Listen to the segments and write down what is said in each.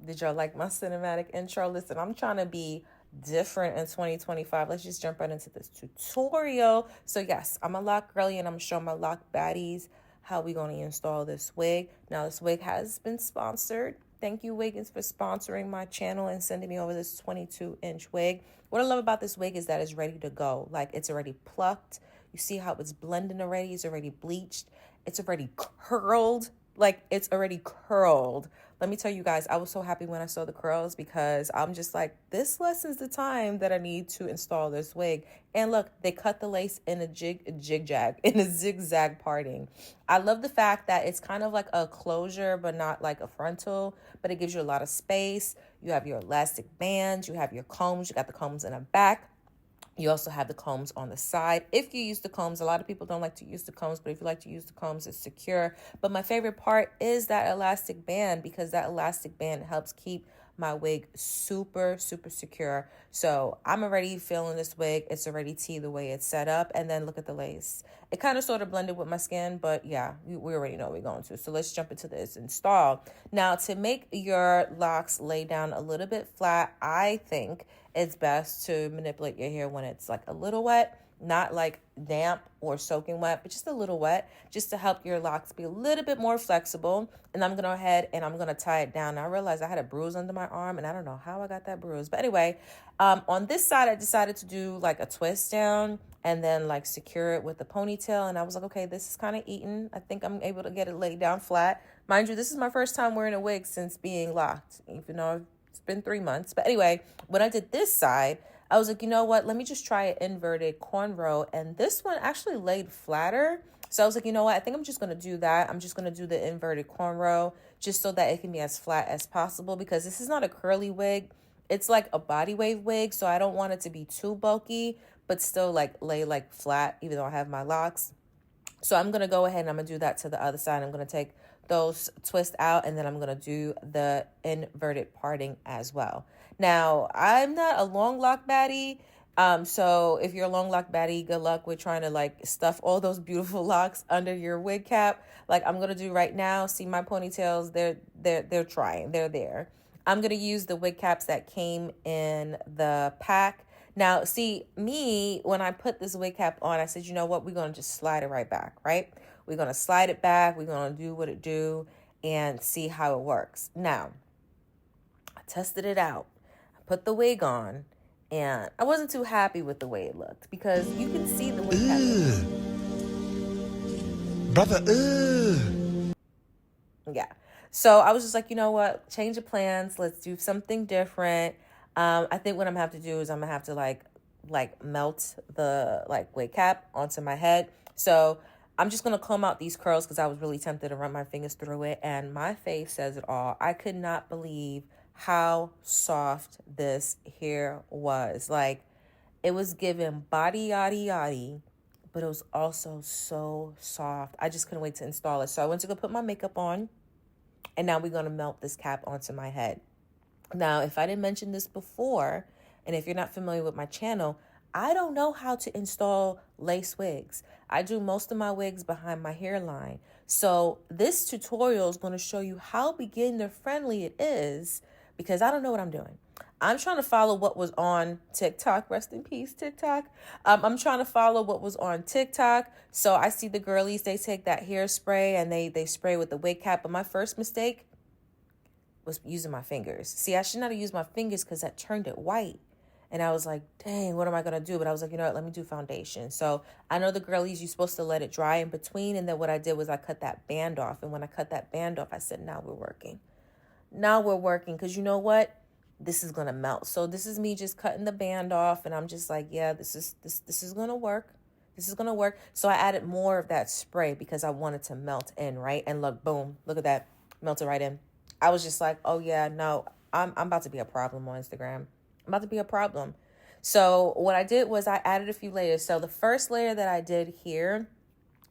Did y'all like my cinematic intro? Listen, I'm trying to be different in 2025. Let's just jump right into this tutorial. So yes, I'm a lock girly and I'm showing my lock baddies how we going to install this wig. Now this wig has been sponsored. Thank you, Wiggins, for sponsoring my channel and sending me over this 22-inch wig. What I love about this wig is that it's ready to go. Like, it's already plucked. You see how it's blending already? It's already bleached. It's already curled. Like, it's already curled. Let me tell you guys, I was so happy when I saw the curls because I'm just like, this lessens the time that I need to install this wig. And look, they cut the lace in a zigzag parting. I love the fact that it's kind of like a closure, but not like a frontal, but it gives you a lot of space. You have your elastic bands, you have your combs, you got the combs in the back. You also have the combs on the side. If you use the combs, a lot of people don't like to use the combs, but if you like to use the combs, it's secure. But my favorite part is that elastic band because that elastic band helps keep my wig super, super secure. So I'm already feeling this wig. It's already tea the way it's set up. And then look at the lace. It kind of sort of blended with my skin, but yeah, we already know what we're going to. So let's jump into this install. Now, to make your locks lay down a little bit flat, I think it's best to manipulate your hair when it's like a little wet, not like damp or soaking wet, but just a little wet, just to help your locks be a little bit more flexible. And I'm going to go ahead and I'm going to tie it down. Now, I realized I had a bruise under my arm and I don't know how I got that bruise. But anyway, on this side, I decided to do like a twist down and then like secure it with a ponytail. And I was like, okay, this is kind of eaten. I think I'm able to get it laid down flat. Mind you, this is my first time wearing a wig since being locked, even though it's been 3 months. But anyway, when I did this side, I was like, you know what? Let me just try an inverted cornrow. And this one actually laid flatter. So I was like, you know what? I think I'm just going to do that. I'm just going to do the inverted cornrow just so that it can be as flat as possible because this is not a curly wig. It's like a body wave wig. So I don't want it to be too bulky, but still like lay like flat, even though I have my locks. So I'm going to go ahead and I'm going to do that to the other side. I'm going to take those twists out and then I'm going to do the inverted parting as well. Now, I'm not a long lock baddie. So if you're a long lock baddie, good luck with trying to like stuff all those beautiful locks under your wig cap. Like I'm going to do right now. See my ponytails, they're trying, they're there. I'm going to use the wig caps that came in the pack. Now, see me, when I put this wig cap on, I said, you know what? We're going to just slide it right back, right? We're going to slide it back. We're going to do what it do and see how it works. Now, I tested it out. I put the wig on and I wasn't too happy with the way it looked because you can see the wig cap. Brother, Yeah. So I was just like, you know what? Change of plans. Let's do something different. I think what I'm gonna have to do is I'm gonna have to like melt the like wig cap onto my head. So I'm just gonna comb out these curls because I was really tempted to run my fingers through it, and my face says it all. I could not believe how soft this hair was. Like it was given body yaddy yaddy, but it was also so soft. I just couldn't wait to install it. So I went to go put my makeup on, and now we're gonna melt this cap onto my head. Now, if I didn't mention this before, And if you're not familiar with my channel, I don't know how to install lace wigs. I do most of my wigs behind my hairline. So this tutorial is going to show you how beginner friendly it is, because I don't know what I'm doing. I'm trying to follow what was on TikTok. Rest in peace, TikTok. I'm trying to follow what was on TikTok. So I see the girlies, they take that hairspray and they spray with the wig cap. But my first mistake was using my fingers. See, I should not have used my fingers because that turned it white. And I was like, dang, what am I going to do? But I was like, you know what, let me do foundation. So I know the girlies, you're supposed to let it dry in between. And then what I did was I cut that band off. And when I cut that band off, I said, now we're working. Now we're working. Because you know what? This is going to melt. So this is me just cutting the band off. And I'm just like, yeah, this is going to work. This is going to work. So I added more of that spray because I wanted to melt in, right? And look, boom, look at that. Melted right in. I was just like, oh yeah, no, I'm about to be a problem on Instagram. I'm about to be a problem. So what I did was I added a few layers. So the first layer that I did here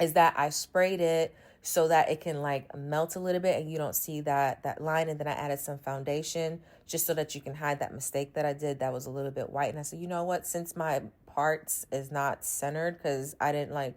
is that I sprayed it so that it can like melt a little bit and you don't see that line. And then I added some foundation just so that you can hide that mistake that I did that was a little bit white. And I said, you know what, since my parts is not centered because I didn't like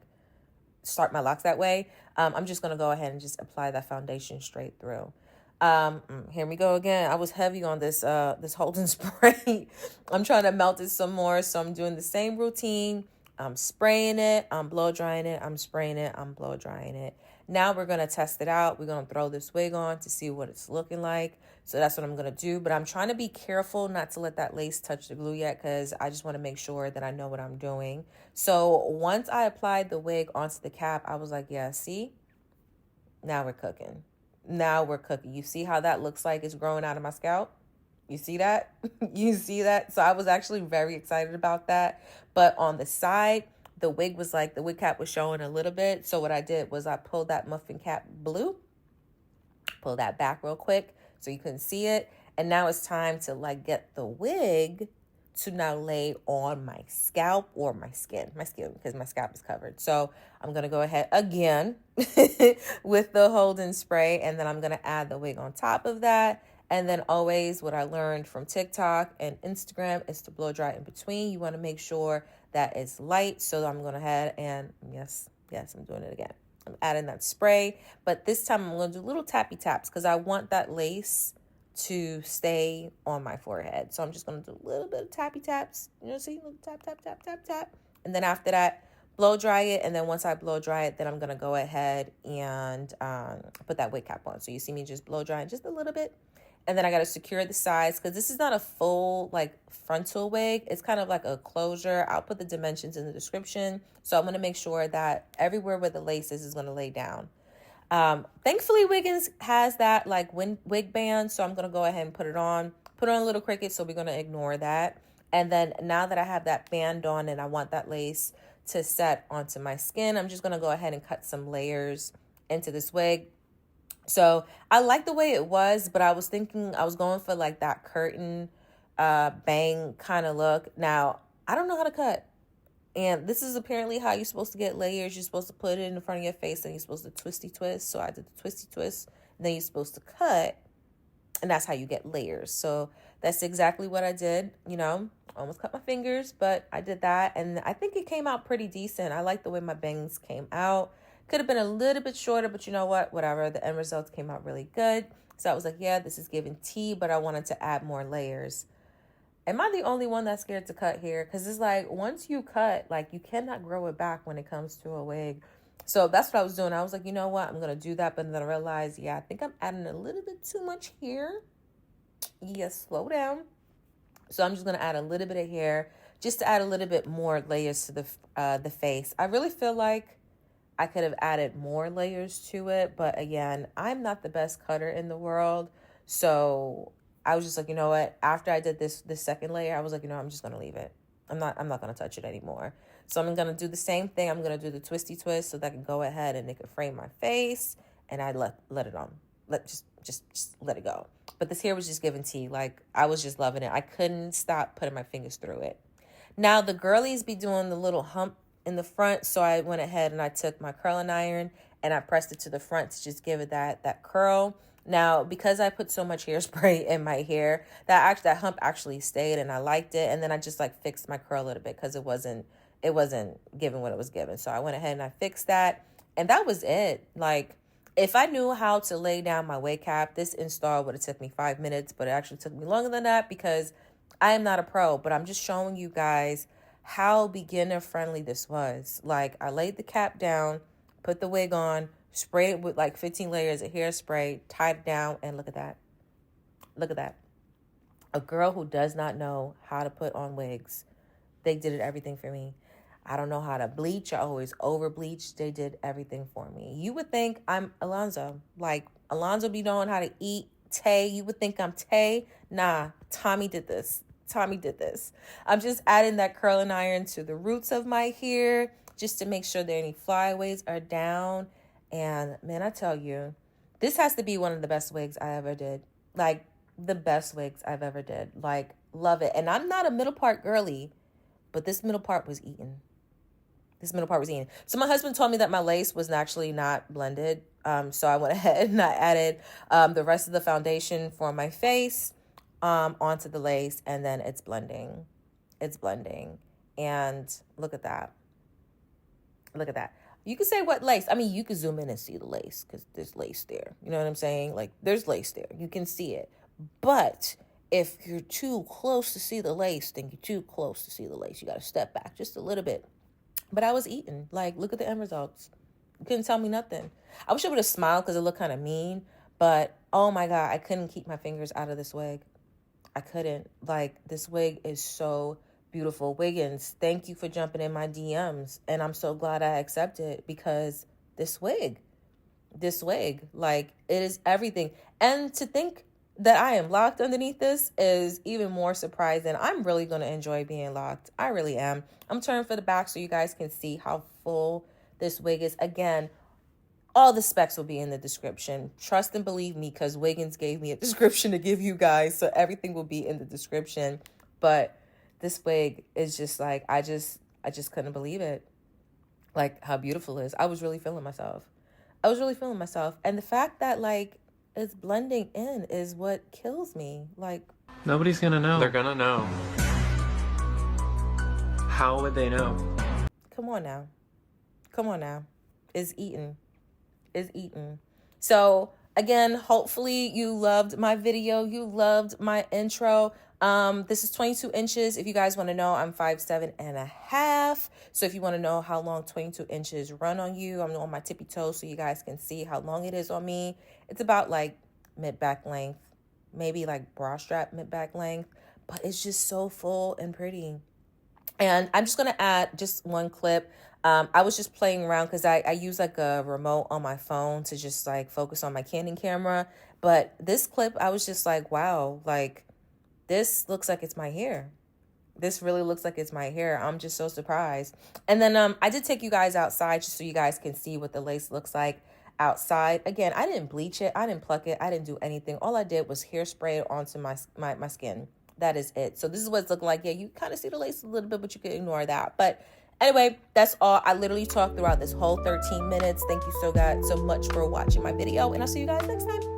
start my locks that way, I'm just going to go ahead and just apply that foundation straight through. Here we go again. I was heavy on this Holden spray. I'm trying to melt it some more. So I'm doing the same routine. I'm spraying it, I'm blow drying it, I'm spraying it, I'm blow drying it. Now we're going to test it out. We're going to throw this wig on to see what it's looking like. So that's what I'm going to do. But I'm trying to be careful not to let that lace touch the glue yet because I just want to make sure that I know what I'm doing. So once I applied the wig onto the cap, I was like, yeah, see, now we're cooking. Now we're cooking. You see how that looks like it's growing out of my scalp? You see that? You see that? So I was actually very excited about that. But on the side, the wig cap was showing a little bit. So what I did was I pulled that muffin cap blue, pull that back real quick so you couldn't see it. And now it's time to like get the wig to now lay on my scalp or my skin because my scalp is covered. So I'm going to go ahead again with the Holden spray, and then I'm going to add the wig on top of that. And then always what I learned from TikTok and Instagram is to blow dry in between. You want to make sure that it's light. So I'm going ahead and yes, I'm doing it again. I'm adding that spray, but this time I'm going to do little tappy taps because I want that lace to stay on my forehead. So I'm just going to do a little bit of tappy taps. You know, see, little tap, tap, tap, tap, tap. And then after that, blow dry it. And then once I blow dry it, then I'm going to go ahead and put that wig cap on. So you see me just blow drying just a little bit. And then I got to secure the sides because this is not a full like frontal wig. It's kind of like a closure. I'll put the dimensions in the description. So I'm going to make sure that everywhere where the lace is going to lay down. Thankfully Wiggins has that like wig band. So I'm going to go ahead and put on a little cricket. So we're going to ignore that. And then now that I have that band on and I want that lace to set onto my skin, I'm just going to go ahead and cut some layers into this wig. So I like the way it was, but I was thinking I was going for like that curtain bang kind of look. Now, I don't know how to cut. And this is apparently how you're supposed to get layers. You're supposed to put it in front of your face and you're supposed to twisty twist. So I did the twisty twist. And then you're supposed to cut. And that's how you get layers. So that's exactly what I did. You know, almost cut my fingers, but I did that. And I think it came out pretty decent. I like the way my bangs came out. Could have been a little bit shorter, but you know what? Whatever. The end results came out really good. So I was like, yeah, this is giving tea, but I wanted to add more layers. Am I the only one that's scared to cut hair? Because it's like, once you cut, like, you cannot grow it back when it comes to a wig. So that's what I was doing. I was like, you know what? I'm going to do that. But then I realized, yeah, I think I'm adding a little bit too much hair. Yes, slow down. So I'm just going to add a little bit of hair just to add a little bit more layers to the face. I really feel like I could have added more layers to it. But again, I'm not the best cutter in the world. So I was just like, you know what? After I did this second layer, I was like, you know, I'm just going to leave it. I'm not going to touch it anymore. So I'm going to do the same thing. I'm going to do the twisty twist so that I can go ahead and it can frame my face. And I let it on. Just let it go. But this hair was just giving tea. Like, I was just loving it. I couldn't stop putting my fingers through it. Now, the girlies be doing the little hump in the front. So I went ahead and I took my curling iron and I pressed it to the front to just give it that curl. Now, because I put so much hairspray in my hair, that hump actually stayed and I liked it. And then I just like fixed my curl a little bit because it wasn't giving what it was giving. So I went ahead and I fixed that. And that was it. Like, if I knew how to lay down my wig cap, this install would have took me 5 minutes, but it actually took me longer than that because I am not a pro. But I'm just showing you guys how beginner friendly this was. Like, I laid the cap down, put the wig on, sprayed it with like 15 layers of hairspray, tied it down, and look at that. Look at that. A girl who does not know how to put on wigs. They did everything for me. I don't know how to bleach. I always over bleach. They did everything for me. You would think I'm Alonzo. Like, Alonzo be knowing how to eat. Tay, you would think I'm Tay. Nah, Tommy did this. Tommy did this. I'm just adding that curling iron to the roots of my hair just to make sure that any flyaways are down. And man, I tell you, this has to be one of the best wigs I ever did. Like, the best wigs I've ever did. Like, love it. And I'm not a middle part girly, but this middle part was eaten. This middle part was eaten. So my husband told me that my lace was actually not blended. So I went ahead and I added the rest of the foundation for my face onto the lace, and then it's blending. It's blending. And look at that. Look at that. You could say what lace. I mean, you could zoom in and see the lace because there's lace there. You know what I'm saying? Like, there's lace there. You can see it. But if you're too close to see the lace, then you're too close to see the lace. You got to step back just a little bit. But I was eating. Like, look at the end results. You couldn't tell me nothing. I wish I would have smiled because it looked kind of mean. But, oh, my God, I couldn't keep my fingers out of this wig. I couldn't. Like, this wig is so beautiful. Wiggins, thank you for jumping in my DMs. And I'm so glad I accepted because this wig, like, it is everything. And to think that I am locked underneath this is even more surprising. I'm really going to enjoy being locked. I really am. I'm turning for the back so you guys can see how full this wig is. Again, all the specs will be in the description. Trust and believe me, because Wiggins gave me a description to give you guys. So everything will be in the description. But this wig is just like, I just couldn't believe it. Like, how beautiful it is. I was really feeling myself. And the fact that, like, it's blending in is what kills me. Like, nobody's gonna know. They're gonna know. How would they know? Come on now. It's eaten. So again, hopefully you loved my video. You loved my intro. This is 22 inches. If you guys want to know, I'm 5'7.5". So if you want to know how long 22 inches run on you, I'm on my tippy toes so you guys can see how long it is on me. It's about like mid-back length, maybe like bra strap mid-back length, but it's just so full and pretty. And I'm just going to add just one clip. I was just playing around because I use like a remote on my phone to just like focus on my Canon camera. But this clip, I was just like, wow, like this looks like it's my hair. This really looks like it's my hair. I'm just so surprised. And then I did take you guys outside just so you guys can see what the lace looks like outside. Again, I didn't bleach it. I didn't pluck it. I didn't do anything. All I did was hairspray it onto my skin. That is it. So this is what it's looking like. Yeah, you kind of see the lace a little bit, but you can ignore that. But anyway, that's all. I literally talked throughout this whole 13 minutes. Thank you so much for watching my video, and I'll see you guys next time.